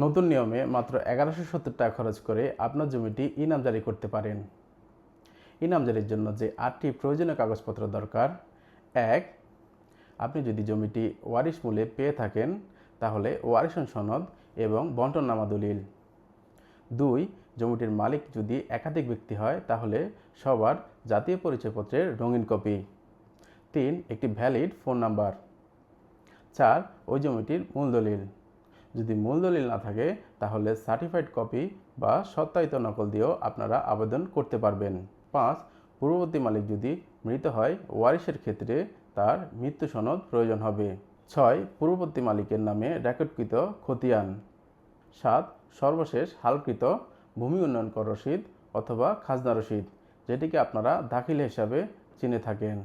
নতুন নিয়মে মাত্র 1170 টাকা খরচ করে আপনার জমিটি ইনামজারি করতে পারেন। ইনামজারির জন্য যে 8টি প্রয়োজনীয় কাগজপত্র দরকার: 1. আপনি যদি জমিটি ওয়ারিশ মূলে পেয়ে থাকেন তাহলে ওয়ারিশন সনদ এবং বন্টননামা দলিল। 2. জমিটির মালিক যদি একাধিক ব্যক্তি হয় তাহলে সবার জাতীয় পরিচয়পত্রের রঙিন কপি। 3. একটি ভ্যালিড ফোন নাম্বার। 4. ওই জমিটির মূল দলিল। যদি মূল দলিল না থাকে তাহলে সার্টিফাইড কপি বা সত্যায়িত নকল দিয়েও আপনারা আবেদন করতে পারবেন। 5. পূর্ববর্তী মালিক যদি মৃত হয় ওয়ারিশের ক্ষেত্রে তার মৃত্যু সনদ প্রয়োজন হবে। 6. পূর্ববর্তী মালিকের নামে রেকর্ডকৃত খতিয়ান। 7. সর্বশেষ হালকৃত ভূমি উন্নয়ন কর রসিদ অথবা খাজনা রসিদ, যেটিকে আপনারা দাখিল হিসাবে চিনে থাকেন।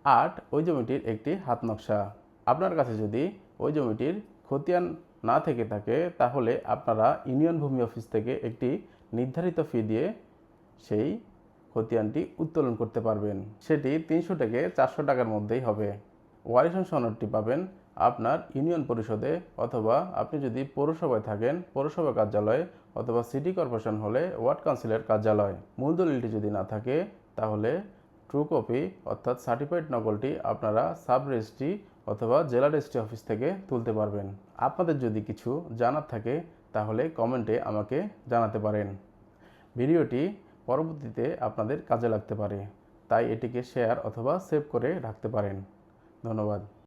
8. ওই জমিটির একটি হাত নকশা। আপনার কাছে যদি ওই জমিটির খতিয়ান না থেকে থাকে তাহলে আপনারা ইউনিয়ন ভূমি অফিস থেকে একটি নির্ধারিত ফি দিয়ে সেই খতিয়ানটি উত্তোলন করতে পারবেন। সেটি 300 থেকে 400 টাকার মধ্যেই হবে। ওয়ারিশন সনদটি পাবেন আপনার ইউনিয়ন পরিষদে, অথবা আপনি যদি পৌরসভায় থাকেন পৌরসভা কার্যালয়ে, অথবা সিটি কর্পোরেশন হলে ওয়ার্ড কাউন্সিলের কার্যালয়। মূল দলিলটি যদি না থাকে তাহলে ট্রু কপি অর্থাৎ সার্টিফাইড নকলটি আপনারা সাব রেজিস্ট্রি অথবা জেলা রেজিস্ট্রি অফিস থেকে তুলতে পারবেন। আপনাদের যদি কিছু জানার থাকে তাহলে কমেন্টে আমাকে জানাতে পারেন। ভিডিওটি পরবর্তীতে আপনাদের কাজে লাগতে পারে, তাই এটিকে শেয়ার অথবা সেভ করে রাখতে পারেন। ধন্যবাদ।